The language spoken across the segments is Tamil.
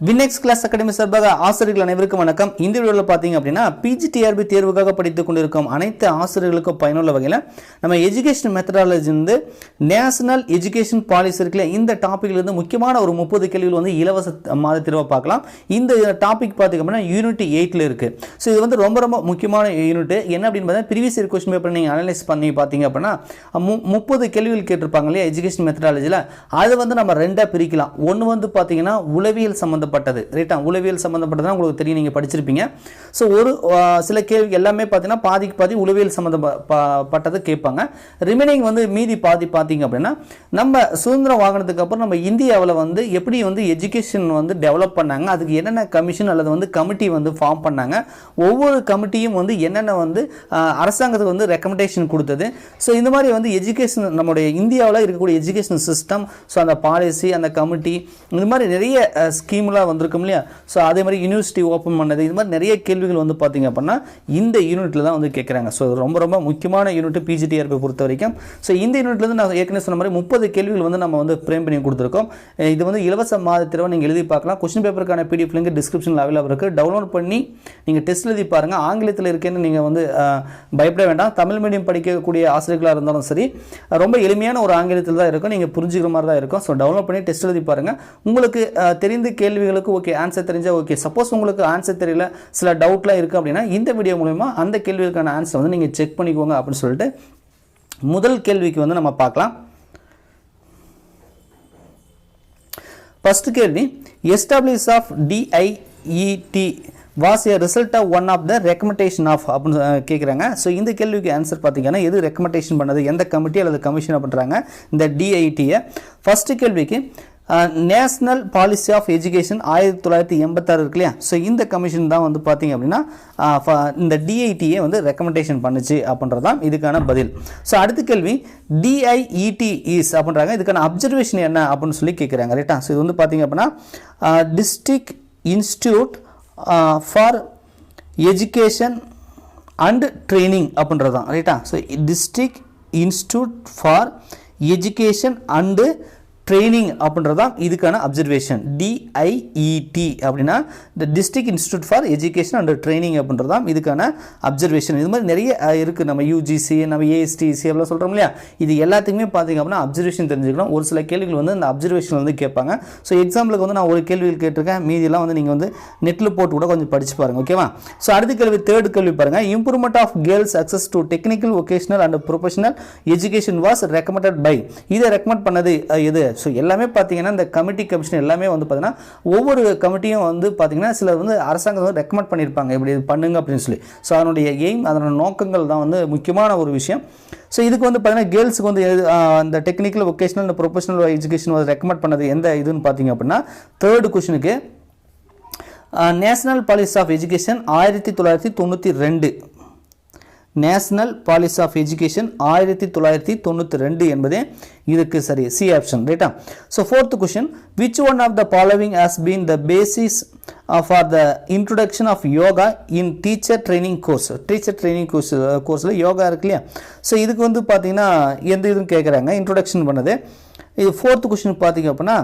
வினெக்ஸ் கிளாஸ் அகாடமி சார்பாக ஆசிரியர்கள் அனைவருக்கும் வணக்கம். இந்த வீடியோவில் பார்த்தீங்க அப்படின்னா பிஜிடிஆர்பி தேர்வுக்காக படித்துக் கொண்டிருக்கும் அனைத்து ஆசிரியர்களுக்கும் பயனுள்ள வகையில் நம்ம எஜுகேஷன் மெத்தடாலஜி வந்து நேஷனல் எஜுகேஷன் பாலிசி இருக்குல்ல, இந்த டாப்பிக்லேருந்து முக்கியமான ஒரு 30 கேள்விகள் வந்து இலவச மாத தேர்வை பார்க்கலாம். இந்த டாபிக் பார்த்தீங்க அப்படின்னா யூனிட் 8ல் இருக்குது. ஸோ இது வந்து ரொம்ப ரொம்ப முக்கியமான யூனிட். என்ன அப்படின்னு பார்த்தீங்கன்னா ப்ரீவியஸ் இயர் கொஸ்டின் பேப்பர் நீங்கள் அனலைஸ் பண்ணி பார்த்தீங்க அப்படின்னா 30 கேள்விகள் கேட்டிருப்பாங்க இல்லையா எஜுகேஷன் மெத்தடாலஜியில். அதை வந்து நம்ம ரெண்டாக பிரிக்கலாம். ஒன்று வந்து பார்த்தீங்கன்னா உளவியல் சம்பந்தப்பட்டது ரைட்டா, உளவியல் சம்பந்தப்பட்டதான் உங்களுக்கு தெரியும், நீங்கள் படிச்சிருப்பீங்க. ஸோ ஒரு சில கேள்வி எல்லாமே பார்த்தீங்கன்னா பாதிக்கு பாதி உளவியல் சம்பந்தப்பட்டது கேட்பாங்க. ரிமைனிங் வந்து மீதி பாதி பார்த்தீங்க அப்படின்னா நம்ம சுதந்திரம் வாங்கினதுக்கு அப்புறம் நம்ம இந்தியாவில் வந்து எப்படி வந்து எஜுகேஷன் வந்து டெவலப் பண்ணாங்க, அதுக்கு என்னென்ன கமிஷன் அல்லது வந்து கமிட்டி வந்து ஃபார்ம் பண்ணாங்க, ஒவ்வொரு கமிட்டியும் வந்து என்னென்ன வந்து அரசாங்கத்துக்கு வந்து ரெக்கமெண்டேஷன் கொடுத்தது. ஸோ இந்த மாதிரி வந்து எஜுகேஷன் நம்முடைய இந்தியாவில் இருக்கக்கூடிய எஜுகேஷன் சிஸ்டம், ஸோ அந்த பாலிசி, அந்த கமிட்டி, இந்த மாதிரி நிறைய ஸ்கீம்லாம் வந்திருக்கும் இல்லையா. ஸோ அதே மாதிரி யூனிவர்சிட்டி ஓப்பன் பண்ணது, இது மாதிரி நிறைய கேள்விகள் வந்து பார்த்தீங்க அப்படின்னா இந்த யூனிட்டில் தான் வந்து கேட்குறாங்க. ஸோ ரொம்ப ரொம்ப முக்கியமான யூனிட் பிஜிடிஆர்பி பொறுத்த வரைக்கும். ஸோ இந்த யூனிட்லேருந்து நான் ஏற்கனவே சொன்ன மாதிரி 30 கேள்விகள் வந்து நம்ம வந்து ஃப்ரேம் பண்ணி கொடுத்துருக்கோம். இது வந்து இலவச மாத தேர்வை நீங்கள் எழுதி பார்க்கலாம். கொஸ்டின் பேப்பருக்கான பிடிஎஃப் லிங்க் டிஸ்கிரிப்ஷனில் அவைலபிள் இருக்குது. டவுன்லோட் பண்ணி நீங்கள் டெஸ்ட் எழுதி பாருங்கள். ஆங்கிலத்தில் இருக்கேன்னு நீங்கள் வந்து பயப்பட வேண்டாம். தமிழ் மீடியம் படிக்கக்கூடிய ஆசிரியர்களாக இருந்தாலும் சரி, ரொம்ப எளிமையான ஒரு ஆங்கிலத்தில் தான் இருக்கும், நீங்கள் புரிஞ்சுக்கிற மாதிரி தான் இருக்கும். ஸோ டவுன்லோட் பண்ணி டெஸ்ட் எழுதி பாருங்கள். உங்களுக்கு தெரிந்த கேள்விகளுக்கு ஓகே ஆன்சர் தெரிஞ்சால் ஓகே. சப்போஸ் உங்களுக்கு ஆன்சர் தெரியல, சில டவுட்லாம் இருக்குது அப்படின்னா இந்த வீடியோ மூலமா அந்த கேள்விகளுக்கான ஆன்சர் வந்து நீங்கள் செக் பண்ணிக்கோங்க அப்படின்னு சொல்லிட்டு முதல் கேள்விக்கு வந்து நம்ம பார்க்கலாம். ஃபர்ஸ்ட் கேள்வி, establish of DIET was a result of one of the recommendation of அப்படின்னு கேட்குறாங்க. ஸோ இந்த கேள்விக்கு ஆன்சர் பார்த்தீங்கன்னா எது ரெக்கமெண்டேஷன் பண்ணது, எந்த கமிட்டி அல்லது கமிஷன் பண்ணுறாங்க இந்த டிஐடியை. ஃபர்ஸ்ட் கேள்விக்கு நேஷனல் பாலிசி ஆஃப் எஜுகேஷன் 1986 இருக்கு இல்லையா. ஸோ இந்த கமிஷன் தான் வந்து பார்த்தீங்க அப்படின்னா இந்த டிஐடியை வந்து ரெக்கமெண்டேஷன் பண்ணுச்சு அப்படின்றது தான் இதுக்கான பதில். ஸோ அடுத்த கேள்வி, டிஐஇடி இஸ் அப்படின்றாங்க, இதுக்கான அப்சர்வேஷன் என்ன அப்படின்னு சொல்லி கேட்குறாங்க ரைட்டா. ஸோ இது வந்து பார்த்தீங்க அப்படின்னா district institute for education and training அப்படின்றது தான் ரைட்டா. So district institute for education and training அப்படின்றதான் இதுக்கான அப்சர்வேஷன். டிஐஇடி அப்படின்னா இந்த district institute for education and training அப்படின்றதான் இதுக்கான அப்சர்வேஷன். இது மாதிரி நிறைய இருக்குது. நம்ம யூஜிசி, நம்ம ஏஎஸ்டிசி எல்லாம் சொல்கிறோம் இல்லையா, இது எல்லாத்துக்குமே பார்த்தீங்க அப்படின்னா அப்சர்வேஷன் தெரிஞ்சுக்கணும். ஒரு சில கேள்விகள் வந்து இந்த அப்சர்வேஷன் வந்து கேட்பாங்க. ஸோ எக்ஸாம்பிளுக்கு வந்து நான் ஒரு கேள்விகள் கேட்டிருக்கேன், மீதியெல்லாம் வந்து நீங்கள் வந்து நெட்டில் போட்டு கூட கொஞ்சம் படிச்சு பாருங்கள் ஓகேவா. ஸோ அடுத்த கேள்வி, தேர்ட் கேள்வி பாருங்கள், improvement of girls access to technical vocational and professional education was recommended by. இதை ரெக்கமெண்ட் பண்ணது எது? ஸோ எல்லாமே பார்த்தீங்கன்னா இந்த கமிட்டி கமிஷன் எல்லாமே வந்து பார்த்தீங்கன்னா ஒவ்வொரு கமிட்டியும் வந்து பார்த்தீங்கன்னா சிலர் வந்து அரசாங்கம் வந்து ரெக்கமெண்ட் பண்ணியிருப்பாங்க இப்படி இது பண்ணுங்க அப்படின்னு சொல்லி. ஸோ அதனுடைய எய்ம், அதனுடைய நோக்கங்கள் தான் வந்து முக்கியமான ஒரு விஷயம். ஸோ இதுக்கு வந்து பார்த்தீங்கன்னா கேர்ள்ஸுக்கு வந்து இந்த technical vocational and professional education வந்து ரெக்கமெண்ட் பண்ணது எந்த இதுன்னு பார்த்தீங்க அப்படின்னா தேர்ட் கொஸ்டினுக்கு national policy of education 1992. National policy of education 1992 என்பதே இதுக்கு சரி, சி ஆப்ஷன் ரைட்டா. So fourth question, which one of the following has been the basis for the introduction of yoga in teacher training course. Teacher training கோர்ஸில் யோகா இருக்கு இல்லையா. ஸோ இதுக்கு வந்து பார்த்தீங்கன்னா எந்த இதுன்னு கேட்குறாங்க, இன்ட்ரொடக்ஷன் பண்ணது. இது ஃபோர்த் கொஸ்டின் பார்த்தீங்க அப்படின்னா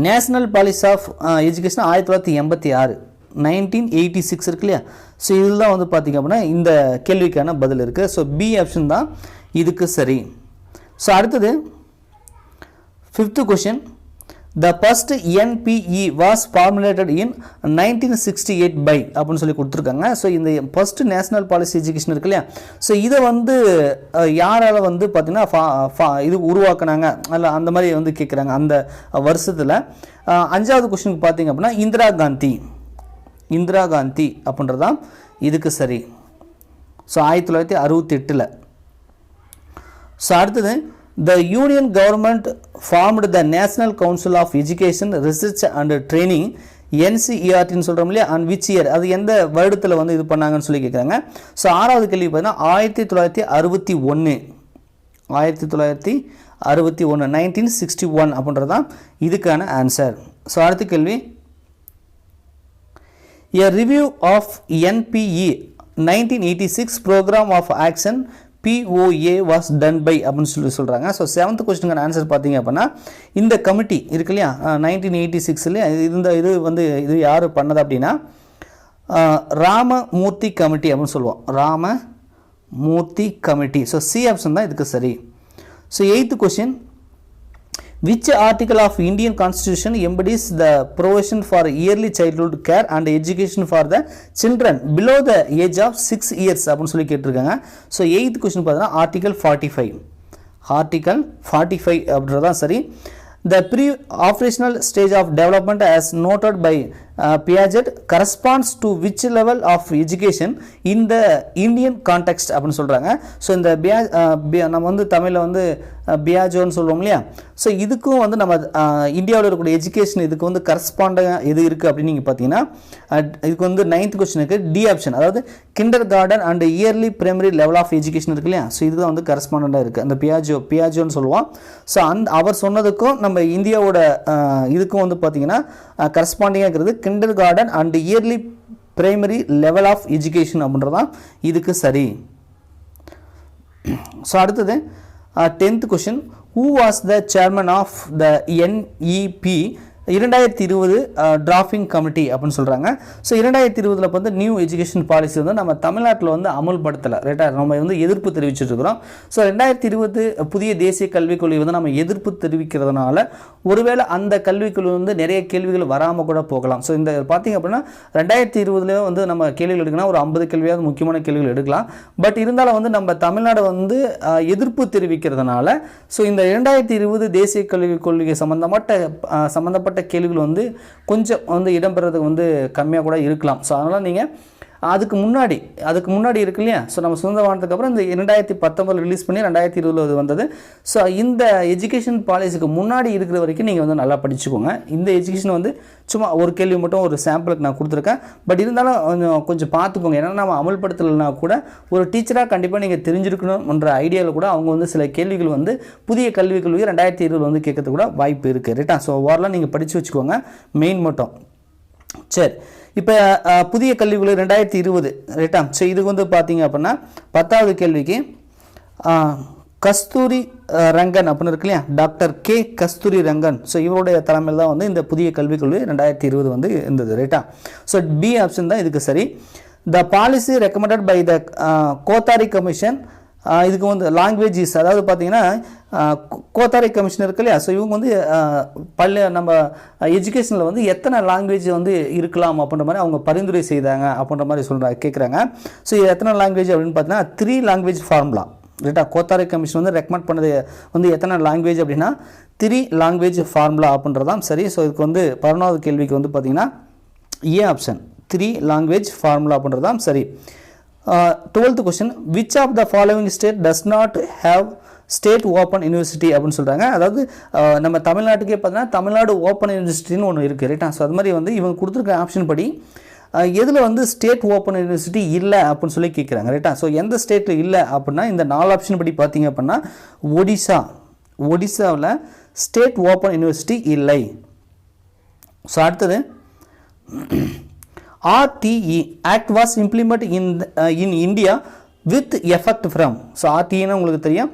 நேஷனல் பாலிசி ஆஃப் எஜுகேஷன் 1986 1986 இருக்கு இல்லையா. ஸோ இதெல்லாம் வந்து பார்த்திங்க அப்படின்னா இந்த கேள்விக்கான பதில் இருக்குது. ஸோ பி ஆப்ஷன் தான் இதுக்கு சரி. ஸோ அடுத்தது fifth question, the first NEP was formulated in 1968 by அப்படின்னு சொல்லி கொடுத்துருக்காங்க. ஸோ இந்த ஃபர்ஸ்ட் நேஷனல் பாலிசி எஜுகேஷன் இருக்கு இல்லையா. ஸோ இதை வந்து யாரால் வந்து பார்த்திங்கன்னா இது உருவாக்குனாங்க அல்ல அந்த மாதிரி வந்து கேட்குறாங்க அந்த வருஷத்தில். அஞ்சாவது கொஷினுக்கு பார்த்திங்க அப்படின்னா இந்திரா காந்தி அப்படின்றதான் இதுக்கு சரி. ஸோ 1968. ஸோ அடுத்தது, the union government formed the national council of education research and training NCERTன்னு சொல்கிறோம் இல்லையா, அண்ட் விச் இயர், அது எந்த வருடத்தில் வந்து இது பண்ணாங்கன்னு சொல்லி கேட்குறாங்க. ஸோ ஆறாவது கேள்வி பார்த்தீங்கன்னா 1961 1961 அப்படின்றது தான் இதுக்கான ஆன்சர். ஸோ அடுத்த கேள்வி, a review of NPE 1986 program of action POA was done by அப்படின்னு சொல்கிறாங்க. ஸோ 7th கொஸ்டினுக்கான ஆன்சர் பார்த்தீங்க அப்படின்னா இந்த கமிட்டி இருக்கு இல்லையா 1986 இது யார் பண்ணது அப்படின்னா ராமமூர்த்தி கமிட்டி அப்படின்னு சொல்லுவோம். Ramamurthy committee. So C option தான் இதுக்கு சரி. So 8th question, which article of Indian Constitution embodies the provision for early childhood care and education for the children below the age of 6 years அப்படின்னு சொல்லி கேட்டிருக்காங்க. ஸோ 8th கொஸ்டின் பார்த்தீங்கன்னா ஆர்டிகல் 45 அப்படின்றதான் சரி. The pre-operational stage of development as noted by Piaget corresponds to which level of education in the Indian context அப்படின்னு சொல்கிறாங்க. ஸோ இந்த நம்ம வந்து தமிழில் வந்து பியாஜோன்னு சொல்லுவோம் இல்லையா. ஸோ இதுக்கும் வந்து நம்ம இந்தியாவில் இருக்கக்கூடிய எஜுகேஷன் இதுக்கு வந்து கரஸ்பாண்டாக எது இருக்குது அப்படின்னு நீங்கள் பார்த்தீங்கன்னா இதுக்கு வந்து 9th கொஸ்டினுக்கு டி ஆப்ஷன், அதாவது kindergarten and early primary level of education இருக்கு இல்லையா. ஸோ இதுதான் வந்து கரஸ்பாண்டாக இருக்குது அந்த பியாஜோன்னு சொல்லுவோம். ஸோ அவர் சொன்னதுக்கும் நம்ம இந்தியாவோட இதுக்கும் வந்து பார்த்தீங்கன்னா கரஸ்பாண்டிங்காக இருக்கிறது kindergarten and early primary level of education அப்படின்றதான் இதுக்கு சரி. ஸோ அடுத்தது 10th question, who was the chairman of the NEP 2020 drafting committee அப்படின்னு சொல்கிறாங்க. ஸோ 2020 வந்து நியூ எஜுகேஷன் பாலிசி வந்து நம்ம தமிழ்நாட்டில் வந்து அமல்படுத்தலை. ரைட்டா, நம்ம வந்து எதிர்ப்பு தெரிவிச்சிட்ருக்கிறோம். ஸோ 2020 புதிய தேசிய கல்விக் கொள்கை வந்து நம்ம எதிர்ப்பு தெரிவிக்கிறதுனால ஒருவேளை அந்த கல்விக்குழு வந்து நிறைய கேள்விகள் வராமல் கூட போகலாம். ஸோ இந்த பார்த்திங்க அப்படின்னா 2020 வந்து நம்ம கேள்விகள் எடுக்கணும், ஒரு 50 கேள்வியாவது முக்கியமான கேள்விகள் எடுக்கலாம். பட் இருந்தாலும் வந்து நம்ம தமிழ்நாடு வந்து எதிர்ப்பு தெரிவிக்கிறதுனால ஸோ இந்த 2020 தேசிய கல்விக் கொள்கை சம்மந்தப்பட்ட கேள்விகள் வந்து கொஞ்சம் வந்து இடம்பெறதுக்கு வந்து கம்மியாக கூட இருக்கலாம். ஸோ அதனால் நீங்கள் அதுக்கு முன்னாடி இருக்கு இல்லையா. ஸோ நம்ம சுதந்திரமானதுக்கு அப்புறம் இந்த 2019 ரிலீஸ் பண்ணி 2020 வந்தது. ஸோ இந்த எஜுகேஷன் பாலிசிக்கு முன்னாடி இருக்கிற வரைக்கும் நீங்கள் வந்து நல்லா படிச்சுக்கோங்க. இந்த எஜுகேஷன் வந்து சும்மா ஒரு கேள்வி மட்டும் ஒரு சாம்பிளுக்கு நான் கொடுத்துருக்கேன். பட் இருந்தாலும் கொஞ்சம் பார்த்துக்கோங்க. ஏன்னா நம்ம அமல்படுத்தலைன்னா கூட ஒரு டீச்சராக கண்டிப்பாக நீங்கள் தெரிஞ்சிருக்கணும்ன்ற ஐடியாவில் கூட அவங்க வந்து சில கேள்விகள் வந்து புதிய கல்விக் கொள்கை 2020 வந்து கேட்கறது கூட வாய்ப்பு இருக்குது. ரைட்டா, ஸோ ஓவராலாக நீங்கள் படித்து வச்சுக்கோங்க மெயின் மட்டும். சரி, இப்போ புதிய கல்விக்குழு 2020 ரைட்டா. ஸோ இதுக்கு வந்து பார்த்தீங்க அப்படின்னா 10வது கேள்விக்கு கஸ்தூரி ரங்கன் அப்படின்னு இருக்கு இல்லையா, டாக்டர் கே கஸ்தூரி ரங்கன். ஸோ இவருடைய தலைமையில் தான் வந்து இந்த புதிய கல்விக்குழு 2020 வந்து இருந்தது. ரைட்டா, ஸோ பி ஆப்ஷன் தான் இதுக்கு சரி. The policy recommended by the Kothari commission, இதுக்கு வந்து லாங்குவேஜஸ், அதாவது பார்த்தீங்கன்னா கோத்தாரி கமிஷன் இருக்கு இல்லையா. ஸோ இவங்க வந்து நம்ம எஜுகேஷனில் வந்து எத்தனை லாங்குவேஜ் வந்து இருக்கலாம் அப்படின்ற மாதிரி அவங்க பரிந்துரை செய்தாங்க அப்படின்ற மாதிரி கேட்குறாங்க. ஸோ எத்தனை லாங்குவேஜ் அப்படின்னு பார்த்தீங்கன்னா 3 லாங்குவேஜ் ஃபார்முலா. ரைட்டா, கோத்தாரி கமிஷன் வந்து ரெக்கமெண்ட் பண்ணது வந்து எத்தனை லாங்குவேஜ் அப்படின்னா 3 லாங்குவேஜ் ஃபார்முலா அப்படின்றதான் சரி. ஸோ இதுக்கு வந்து 11வது கேள்விக்கு வந்து பார்த்தீங்கன்னா ஏ ஆப்ஷன் 3 லாங்குவேஜ் ஃபார்முலா அப்படின்றதான் சரி. 12th question, which of the following state does not have state open university அப்படின்னு சொல்கிறாங்க. அதாவது நம்ம தமிழ்நாட்டுக்கே பார்த்தீங்கன்னா தமிழ்நாடு ஓப்பன் யூனிவர்சிட்டின்னு ஒன்று இருக்குது. ரைட்டா, ஸோ அது மாதிரி வந்து இவங்க கொடுத்துருக்க ஆப்ஷன் படி எதில் வந்து ஸ்டேட் ஓப்பன் யூனிவர்சிட்டி இல்லை அப்படின்னு சொல்லி கேட்குறாங்க. ரைட்டா, ஸோ எந்த ஸ்டேட்டில் இல்லை அப்படின்னா இந்த 4 ஆப்ஷன் படி பார்த்தீங்க அப்படின்னா ஒடிசாவில் ஸ்டேட் ஓப்பன் யூனிவர்சிட்டி இல்லை. ஸோ அடுத்தது RTE Act was implemented in India with effect from. So RTEன்னு உங்களுக்கு தெரியும்,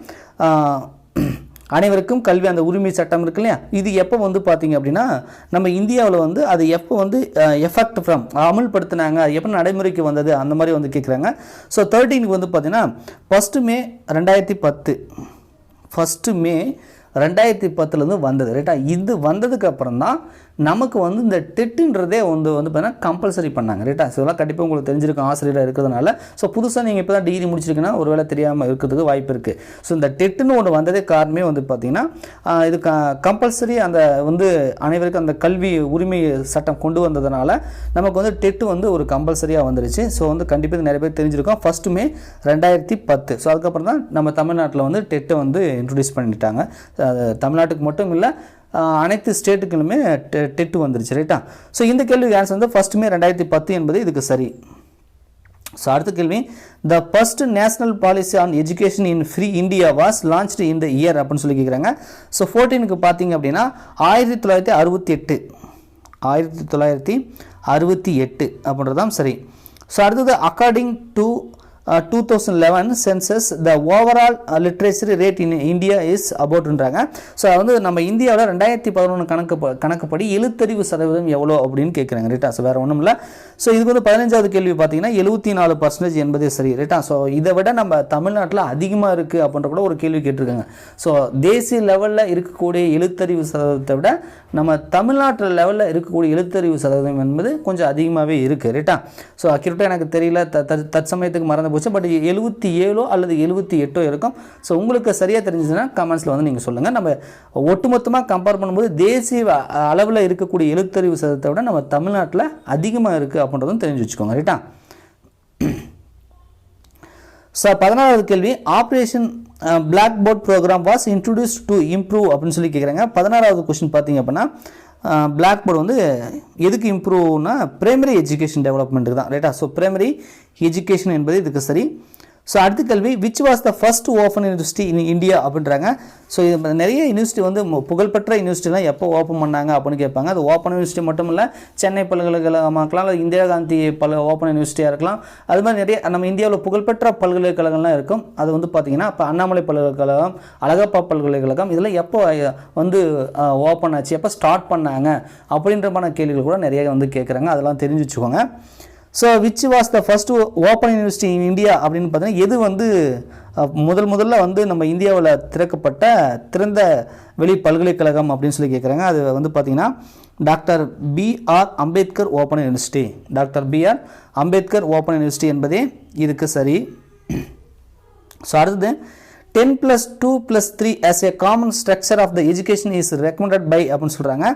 அனைவருக்கும் கல்வி அந்த உரிமை சட்டம் இருக்கு இல்லையா. இது எப்போ வந்து பார்த்தீங்க அப்படின்னா நம்ம இந்தியாவில் வந்து அது எப்போ வந்து எஃபெக்ட் ஃப்ரம் அமல்படுத்தினாங்க, அது எப்போ நடைமுறைக்கு வந்தது அந்த மாதிரி வந்து கேட்குறாங்க. ஸோ 13க்கு வந்து பார்த்தீங்கன்னா 1 மே 2010 வந்தது. ரைட்டா, இது வந்ததுக்கு அப்புறம் தான் நமக்கு வந்து இந்த டெட்டுன்றதே வந்து பார்த்தீங்கன்னா கம்பல்சரி பண்ணாங்க. ரைட்டா, ஸோ இதெல்லாம் கண்டிப்பாக உங்களுக்கு தெரிஞ்சிருக்கும் ஆசிரியராக இருக்கிறதுனால. ஸோ புதுசாக நீங்கள் இப்போ தான் டிகிரி முடிச்சிருக்கீங்கன்னா ஒரு வேளை தெரியாமல் இருக்கிறதுக்கு வாய்ப்பு இருக்குது. ஸோ இந்த டெட்டுன்னு ஒன்று வந்ததே காரணமே வந்து பார்த்திங்கன்னா இது கம்பல்சரி அந்த வந்து அனைவருக்கும் அந்த கல்வி உரிமை சட்டம் கொண்டு வந்ததுனால நமக்கு வந்து டெட்டு வந்து ஒரு கம்பல்சரியாக வந்துருச்சு. ஸோ வந்து கண்டிப்பாக நிறைய பேர் தெரிஞ்சிருக்கோம் 1 மே 2010. ஸோ அதுக்கப்புறம் தான் நம்ம தமிழ்நாட்டில் வந்து டெட்டை வந்து இன்ட்ரடியூஸ் பண்ணிட்டாங்க. தமிழ்நாட்டுக்கு மட்டும் இல்லை அனைத்து ஸ்டேட்டுக்குமே டெட்டு வந்துருச்சு. ரைட்டா, ஸோ இந்த கேள்விக்கு ஆன்சர் வந்து 1 மே 2010 என்பது இதுக்கு சரி. ஸோ அடுத்த கேள்வி, the first national policy on education in free India was launched in the year அப்படின்னு சொல்லி கேட்குறாங்க. ஸோ 14க்கு பார்த்தீங்க அப்படின்னா 1968 அப்படின்றதான் சரி. ஸோ அடுத்தது according to 2011 census the overall literacy rate in India is aboutன்றாங்க. ஸோ வந்து நம்ம இந்தியாவில் 2011 கணக்குப்படி எழுத்தறிவு சதவீதம் எவ்வளோ அப்படின்னு கேட்குறாங்க ரைட்டா. ஸோ வேறு ஒன்றும் இல்லை. ஸோ இதுக்கு வந்து 15வது கேள்வி பார்த்தீங்கன்னா 74% என்பதே சரி ரைட்டா. ஸோ இதை விட நம்ம தமிழ்நாட்டில் அதிகமாக இருக்குது அப்படின்ற கூட ஒரு கேள்வி கேட்டிருக்காங்க. ஸோ தேசிய லெவலில் இருக்கக்கூடிய எழுத்தறிவு சதவீதத்தை விட நம்ம தமிழ்நாட்டில் லெவலில் இருக்கக்கூடிய எழுத்தறிவு சதவீதம் என்பது கொஞ்சம் அதிகமாகவே இருக்குது ரைட்டா. ஸோ அக்யூரேட்டாக எனக்கு தெரியல, தற்சமயத்துக்கு மறந்து போச்சு. பட் 77 அல்லது 78 இருக்கும். ஸோ உங்களுக்கு சரியாக தெரிஞ்சுதுன்னா கமெண்ட்ஸில் வந்து நீங்கள் சொல்லுங்கள். நம்ம ஒட்டுமொத்தமாக கம்பேர் பண்ணும்போது தேசிய அளவில் இருக்கக்கூடிய எழுத்தறிவு சதவீதத்தை விட நம்ம தமிழ்நாட்டில் அதிகமாக இருக்குது அப்படின்றதும் தெரிஞ்சு வச்சுக்கோங்க ரைட்டா. ஸோ 14வது கேள்வி operation blackboard program was introduce to improve அப்படின்னு சொல்லி கேட்குறாங்க. 16வது கொஸ்டின் பார்த்தீங்க அப்படின்னா பிளாக் போர்டு வந்து எதுக்கு இம்ப்ரூவ்னா பிரைமரி எஜுகேஷன் டெவலப்மெண்ட்டுக்கு தான் ரைட்டா. ஸோ பிரைமரி எஜுகேஷன் என்பது இதுக்கு சரி. ஸோ அடுத்த கேள்வி which was the first open university in India அப்படின்றாங்க. ஸோ இது நிறைய யூனிவர்சிட்டி வந்து புகழ்பெற்ற யூனிவர்சிட்டிலாம் எப்போ ஓப்பன் பண்ணாங்க அப்படின்னு கேட்பாங்க. அது ஓப்பன் யூனிவர்சிட்டி மட்டும் இல்லை, சென்னை பல்கலைக்கழகமாக இருக்கலாம், இல்லை இந்திரா காந்தி ஓப்பன் யூனிவர்சிட்டியாக இருக்கலாம். அது மாதிரி நிறைய நம்ம இந்தியாவில் புகழ்பெற்ற பல்கலைக்கழகம்லாம் இருக்கும். அது வந்து பார்த்திங்கன்னா இப்போ அண்ணாமலை பல்கலைக்கழகம், அழகப்பா பல்கலைக்கழகம் இதெல்லாம் எப்போ வந்து ஓப்பன் ஆச்சு, எப்போ ஸ்டார்ட் பண்ணாங்க அப்படின்றமான கேள்விகள் கூட நிறைய வந்து கேட்குறாங்க. அதெல்லாம் தெரிஞ்சு வச்சுக்கோங்க. So which was the first open university in India அப்படின்னு பார்த்தீங்கன்னா எது வந்து முதல்ல வந்து நம்ம இந்தியாவில் திறக்கப்பட்ட திறந்த வெளி பல்கலைக்கழகம் அப்படின்னு சொல்லி கேட்குறாங்க. அது வந்து பார்த்திங்கன்னா doctor B.R. Ambedkar open university. Doctor B.R. Ambedkar open university என்பதே இதுக்கு சரி. ஸோ அடுத்தது 10+2+3 as a common structure of the education is recommended by அப்படின்னு சொல்கிறாங்க.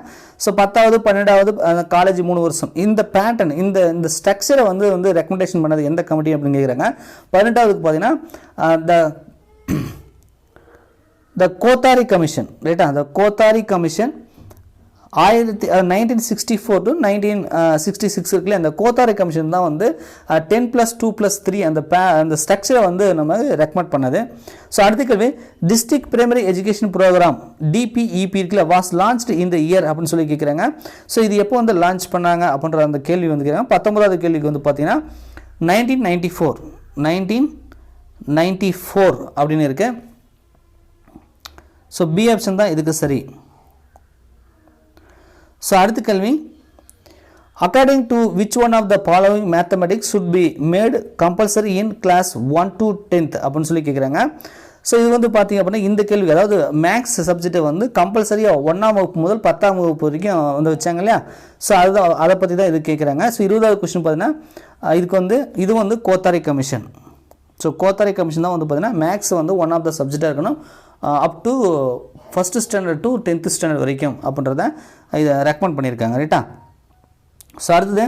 ஸோ 10வது 12வது காலேஜ் 3 வருஷம் இந்த பேட்டர்ன் இந்த ஸ்ட்ரக்சரை வந்து ரெக்கமெண்டேஷன் பண்ணது எந்த கமிட்டி அப்படின்னு கேட்குறாங்க. 18வதுக்கு பார்த்தீங்கன்னா த கோத்தாரி கமிஷன் ரைட்டா. அந்த கோத்தாரி கமிஷன் 1964 to 1966 இருக்குல்ல, அந்த கோத்தாரி கமிஷன் தான் வந்து 10+2+3 அந்த ஸ்ட்ரக்சரை வந்து நம்ம ரெக்கமெண்ட் பண்ணது. ஸோ அடுத்த கேள்வி district primary education program DPEP இருக்குல்ல வாஸ் லான்ச்டு இந்த இயர் அப்படின்னு சொல்லி கேட்குறாங்க. ஸோ இது எப்போ வந்து லான்ச் பண்ணாங்க அப்படின்ற அந்த கேள்வி வந்து கேட்குறாங்க. 19வது கேள்விக்கு வந்து பார்த்தீங்கன்னா 1994 அப்படின்னு இருக்கு. ஸோ பி ஆப்ஷன் தான் இதுக்கு சரி. ஸோ அடுத்த கேள்வி according to which one of the following mathematics should be made compulsory in class 1 to 10th அப்படின்னு சொல்லி கேட்குறாங்க. ஸோ இது வந்து பார்த்தீங்க அப்படின்னா இந்த கேள்வி அதாவது மேக்ஸ் சப்ஜெக்டை வந்து கம்பல்சரியாக 1ஆம் வகுப்பு முதல் 10ஆம் வகுப்பு வரைக்கும் வந்து வச்சாங்க இல்லையா. ஸோ அதுதான் அதை பற்றி தான் இது கேட்குறாங்க. ஸோ 20வது கொஸ்டின் பார்த்தீங்கன்னா இதுக்கு வந்து இது வந்து Kothari commission. So Kothari commission தான் வந்து பார்த்தீங்கன்னா மேக்ஸ் வந்து ஒன் ஆஃப் த சப்ஜெக்டாக இருக்கணும் up to first standard to 10th standard வரைக்கும் அப்படின்றத இதை ரெக்கமெண்ட் பண்ணியிருக்காங்க ரைட்டா. ஸோ அடுத்தது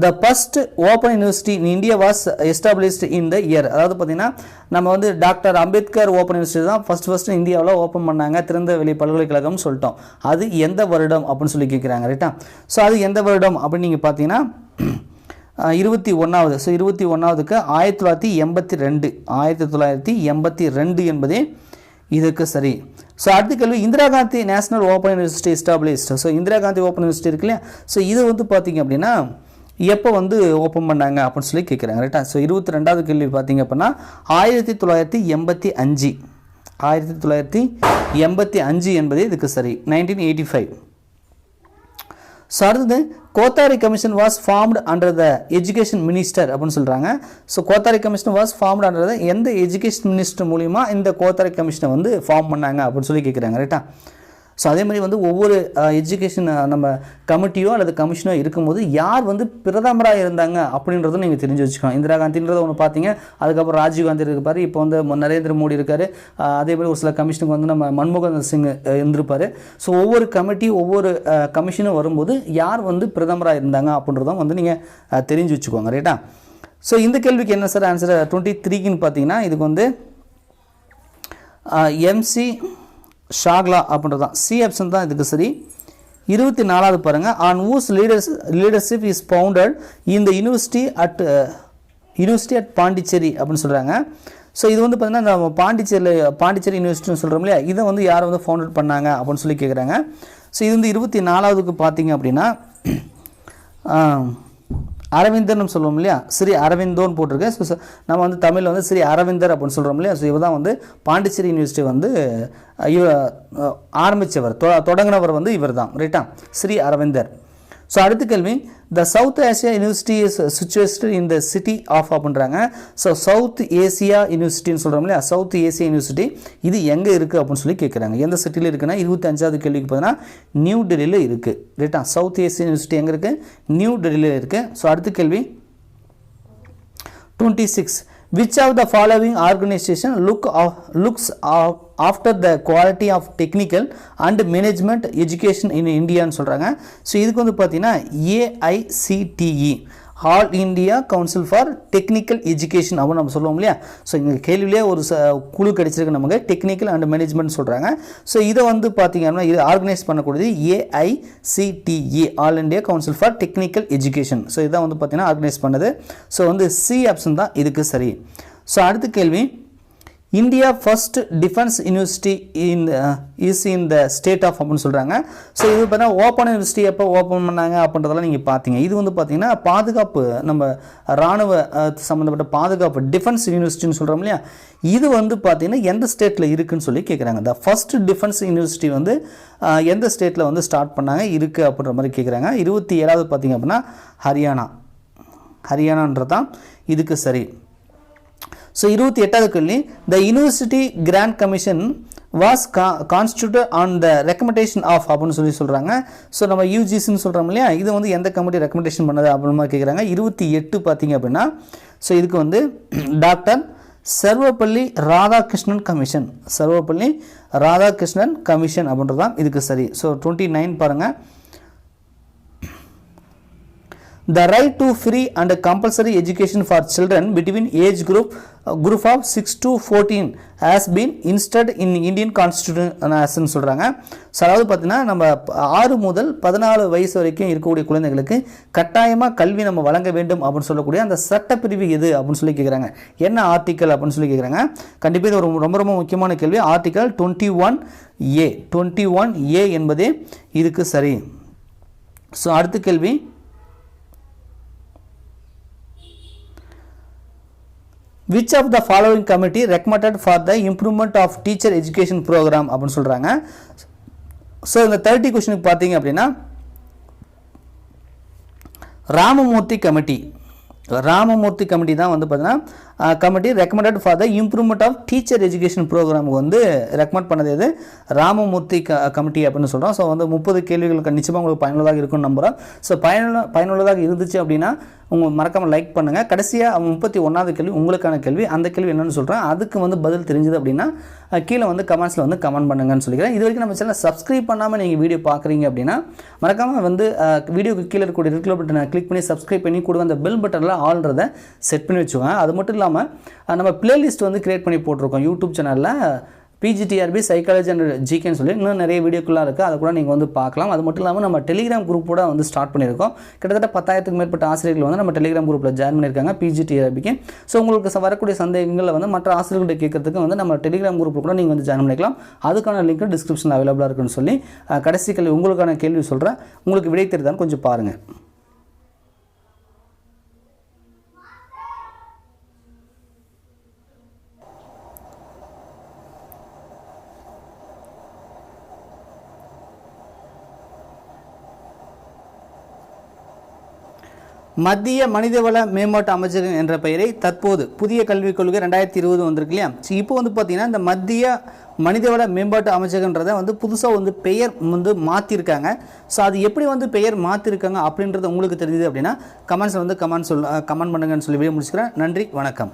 the first open university in India was established in the year. அதாவது பார்த்திங்கன்னா நம்ம வந்து டாக்டர் அம்பேத்கர் ஓப்பன் யூனிவர்சிட்டி தான் ஃபஸ்ட்டு இந்தியாவில் ஓப்பன் பண்ணாங்க, திறந்த வெளி பல்கலைக்கழகம்னு சொல்லிட்டோம். அது எந்த வருடம் அப்படின்னு சொல்லி கேட்குறாங்க ரைட்டா. ஸோ அது எந்த வருடம் அப்படின்னு நீங்கள் பார்த்தீங்கன்னா 21வது. ஸோ 21வதுக்கு 1982 என்பதே இதுக்கு சரி. ஸோ அடுத்த கேள்வி Indira Gandhi national open university established. So Indira Gandhi open university இருக்கு இல்லையா. ஸோ இது வந்து பார்த்திங்க அப்படின்னா எப்போ வந்து ஓப்பன் பண்ணாங்க அப்படின்னு சொல்லி கேட்குறாங்க ரைட்டா. ஸோ 22வது கேள்வி பார்த்திங்க அப்படின்னா 1985 என்பதே இதுக்கு சரி. 1985. ஸோ அடுத்தது Kothari commission was formed under the education minister அப்படின்னு சொல்கிறாங்க. So Kothari commission was formed under the எந்த எஜுகேஷன் மினிஸ்டர் மூலிமா இந்த கோத்தாரி கமிஷனை வந்து ஃபார்ம் பண்ணாங்க அப்படின்னு சொல்லி கேட்குறாங்க ரைட்டா. ஸோ அதே மாதிரி வந்து ஒவ்வொரு எஜுகேஷன் நம்ம கமிட்டியோ அல்லது கமிஷனோ இருக்கும்போது யார் வந்து பிரதமராக இருந்தாங்க அப்படின்றதும் நீங்கள் தெரிஞ்சு வச்சுக்கணும். இந்திரா காந்தின்றத ஒன்று பார்த்தீங்க, அதுக்கப்புறம் ராஜீவ் காந்தி இருப்பார், இப்போ வந்து நரேந்திர மோடி இருக்கார், அதே மாதிரி ஒரு சில கமிஷனுக்கு வந்து நம்ம மன்மோகன் சிங் இருந்திருப்பார். ஸோ ஒவ்வொரு கமிட்டி ஒவ்வொரு கமிஷனும் வரும்போது யார் வந்து பிரதமராக இருந்தாங்க அப்படின்றதும் வந்து நீங்கள் தெரிஞ்சு வச்சுக்கோங்க ரைட்டா. ஸோ இந்த கேள்விக்கு என்ன சார் ஆன்சர் 23க்குன்னு பார்த்தீங்கன்னா இதுக்கு வந்து MC ஷாக்லா அப்படின்றது தான் சி ஆப்ஷன் தான் இதுக்கு சரி. 24வது பாருங்கள் on whose leadership is founded in the university at Pondicherry அப்படின்னு சொல்கிறாங்க. ஸோ இது வந்து பார்த்திங்கன்னா நம்ம பாண்டிச்சேரி யூனிவர்சிட்டின்னு சொல்கிறோம் இல்லையா, இதை வந்து யாரை வந்து ஃபவுண்டட் பண்ணாங்க அப்படின்னு சொல்லி கேட்குறாங்க. ஸோ இது வந்து 24வதுக்கு பார்த்தீங்க அப்படின்னா அரவிந்தர்னு சொல்லுவோம் இல்லையா, ஸ்ரீ அரவிந்தோன்னு போட்டிருக்கேன். ஸோ நம்ம வந்து தமிழில் வந்து ஸ்ரீ அரவிந்தர் அப்படின்னு சொல்கிறோம் இல்லையா. ஸோ இவர் தான் வந்து பாண்டிச்சேரி யூனிவர்சிட்டி வந்து ஆரம்பித்தவர், தொடங்கினவர் வந்து இவர் தான், ரைட்டா, ஸ்ரீ அரவிந்தர். ஸோ அடுத்த கேள்வி, the South Asia university is situated in the city of அப்படின்றாங்க. ஸோ சவுத் ஏசியா யூனிவர்சிட்டின்னு சொல்கிறோம் இல்லையா, சவுத் ஏசியா யூனிவர்சிட்டி இது எங்கே இருக்குது அப்படின்னு சொல்லி கேட்குறாங்க. எந்த சிட்டியில் இருக்குன்னா 25வது கேள்விக்கு பார்த்தீங்கன்னா நியூ டெல்லியில் இருக்குது, ரைட்டா. சவுத் ஏசியா யூனிவர்சிட்டி எங்கே இருக்குது, நியூ டெல்லியில் இருக்குது. ஸோ அடுத்த கேள்வி 26, which of the following organization looks after the quality of technical and management education in India ன்னு சொல்கிறாங்க. ஸோ இதுக்கு வந்து பார்த்தீங்கன்னா AICTE, all India council for technical education அப்படின்னு நம்ம சொல்லுவோம் இல்லையா. ஸோ இங்கே கேள்வியிலே ஒரு குழு கிடைச்சிருக்கு நமக்கு, டெக்னிக்கல் அண்ட் மேனேஜ்மெண்ட் சொல்கிறாங்க. ஸோ இதை வந்து பார்த்தீங்கன்னா இது ஆர்கனைஸ் பண்ணக்கூடியது AICTE, all India council for technical education. So இதான் வந்து பார்த்தீங்கன்னா ஆர்கனைஸ் பண்ணது. ஸோ வந்து சி ஆப்ஷன் தான் இதுக்கு சரி. ஸோ அடுத்த கேள்வி, India first defence university is in the state of அப்படின்னு சொல்கிறாங்க. ஸோ இது பார்த்தீங்கன்னா ஓப்பன் யூனிவர்சிட்டி எப்போ ஓப்பன் பண்ணாங்க அப்படின்றதெல்லாம் நீங்கள் பார்த்தீங்க. இது வந்து பார்த்தீங்கன்னா பாதுகாப்பு, நம்ம இராணுவ சம்மந்தப்பட்ட பாதுகாப்பு டிஃபென்ஸ் யூனிவர்சிட்டின்னு சொல்கிறோம் இல்லையா. இது வந்து பார்த்தீங்கன்னா எந்த ஸ்டேட்டில் இருக்குதுன்னு சொல்லி கேட்குறாங்க. த ஃபர்ஸ்ட் டிஃபென்ஸ் யூனிவர்சிட்டி வந்து எந்த ஸ்டேட்டில் வந்து ஸ்டார்ட் பண்ணாங்க இருக்குது அப்படின்ற மாதிரி கேட்குறாங்க. 27வது பார்த்தீங்க அப்படின்னா ஹரியானான்றதான் இதுக்கு சரி. ஸோ 28வது கேள்வி, the university grant commission was constituted on the recommendation of அப்படின்னு சொல்கிறாங்க. ஸோ நம்ம யூஜிசின்னு சொல்கிறோம் இல்லையா, இது வந்து எந்த கமிட்டி ரெக்கமெண்டேஷன் பண்ணது அப்படின்னு மாதிரி கேட்குறாங்க. 28 பார்த்தீங்க அப்படின்னா ஸோ இதுக்கு வந்து doctor Sarvepalli Radhakrishnan commission, Sarvepalli Radhakrishnan commission அப்படின்றது தான் இதுக்கு சரி. ஸோ 29 பாருங்கள், the right to free and compulsory education for children between age group of 6 to 14 has been installed in Indian Constitution சொல்கிறாங்க. ஸோ அதாவது பார்த்தீங்கன்னா நம்ம 6 முதல் 14 வயசு வரைக்கும் இருக்கக்கூடிய குழந்தைகளுக்கு கட்டாயமாக கல்வி நம்ம வழங்க வேண்டும் அப்படின்னு சொல்லக்கூடிய அந்த சட்டப்பிரிவு எது அப்படின்னு சொல்லி கேட்குறாங்க. என்ன ஆர்டிக்கல் அப்படின்னு சொல்லி கேட்குறாங்க. கண்டிப்பாக இது ஒரு ரொம்ப ரொம்ப முக்கியமான கேள்வி. ஆர்டிக்கல் 21A என்பதே இதுக்கு சரி. ஸோ அடுத்த கேள்வி, which of the following committee recommended for the improvement of teacher education program அப்படின்னு சொல்கிறாங்க. ஸோ இந்த 30 கொஸ்டினுக்கு பார்த்தீங்க அப்படின்னா ராமமூர்த்தி கமிட்டி தான் வந்து பார்த்தீங்கன்னா committee recommended for the improvement of teacher education ப்ரோக்ராமுக்கு வந்து ரெக்கமெண்ட் பண்ணது எது, ராமமூர்த்தி கமிட்டி அப்படின்னு சொல்கிறோம். ஸோ வந்து 30 கேள்விகளுக்கு நிச்சயமாக உங்களுக்கு பயனுள்ளதாக இருக்கும்னு நம்புகிறோம். ஸோ பயனுள்ளதாக இருந்துச்சு அப்படின்னா உங்களுக்கு மறக்காமல் லைக் பண்ணுங்கள். கடைசியாக 31வது கேள்வி உங்களுக்கான கேள்வி. அந்த கேள்வி என்னென்னு சொல்கிறேன், அதுக்கு வந்து பதில் தெரிஞ்சுது அப்படின்னா கீழே வந்து கமெண்ட்ஸில் வந்து கமெண்ட் பண்ணுங்கன்னு சொல்லிக்கிறேன். இது வரைக்கும் நம்ம சேனலை சப்ஸ்கிரைப் பண்ணாமல் நீங்கள் வீடியோ பார்க்குறீங்க அப்படின்னா மறக்காமல் வந்து வீடியோக்கு கீழே இருக்கக்கூடிய ரெட் கலர் பட்டனை கிளிக் பண்ணி சப்ஸ்கிரைப் பண்ணி கூட அந்த பெல் பட்டனில் ஆல்ன்றதை செட் பண்ணி வச்சுக்கோங்க. அது மட்டும் இல்லாமல் நம்ம பிளேலிஸ்ட் வந்து கிரியேட் பண்ணி போட்டிருக்கோம் யூடியூப் சேனலில், PGTRB சைக்காலஜி அண்ட் ஜிகேன்னு சொல்லி இன்னும் நிறைய வீடியோக்குள்ளாக இருக்குது. அதை கூட நீங்கள் வந்து பார்க்கலாம். அது மட்டும் இல்லாமல் நம்ம டெலிகிராம் குரூப்போட வந்து ஸ்டார்ட் பண்ணியிருக்கோம். கிட்டத்தட்ட 10,000க்கும் மேற்பட்ட ஆசிரியர்கள் வந்து நம்ம டெலிகிராம் குரூப்பில் ஜாயின் பண்ணியிருக்காங்க PGTRBக்கு. ஸோ உங்களுக்கு வரக்கூடிய சந்தேகங்களை வந்து மற்ற ஆசிரியர்கிட்ட கேட்கறதுக்கு வந்து நம்ம டெலிகிராம் குரூப்பில் கூட நீங்கள் வந்து ஜாயின் பண்ணிக்கலாம். அதுக்கான லிங்க் டிஸ்கிரிப்ஷனில் அவைலபிளாக இருக்குன்னு சொல்லி கடைசி கேள்வி உங்களுக்கான கேள்வி சொல்கிறேன். உங்களுக்கு விடை தெரியுதான்னு கொஞ்சம் பாருங்கள். மத்திய மனிதவள மேம்பாட்டு அமைச்சகம் என்ற பெயரை தற்போது புதிய கல்விக் கொள்கை 2020 வந்திருக்கு இல்லையா. இப்போ வந்து பார்த்தீங்கன்னா இந்த மத்திய மனிதவள மேம்பாட்டு அமைச்சகன்றதை வந்து புதுசாக வந்து பெயர் வந்து மாற்றிருக்காங்க. ஸோ அது எப்படி வந்து பெயர் மாற்றிருக்காங்க அப்படின்றது உங்களுக்கு தெரியுது அப்படின்னா கமெண்ட்ஸில் வந்து கமெண்ட் பண்ணுங்கன்னு சொல்லி முடிச்சுக்கிறேன். நன்றி, வணக்கம்.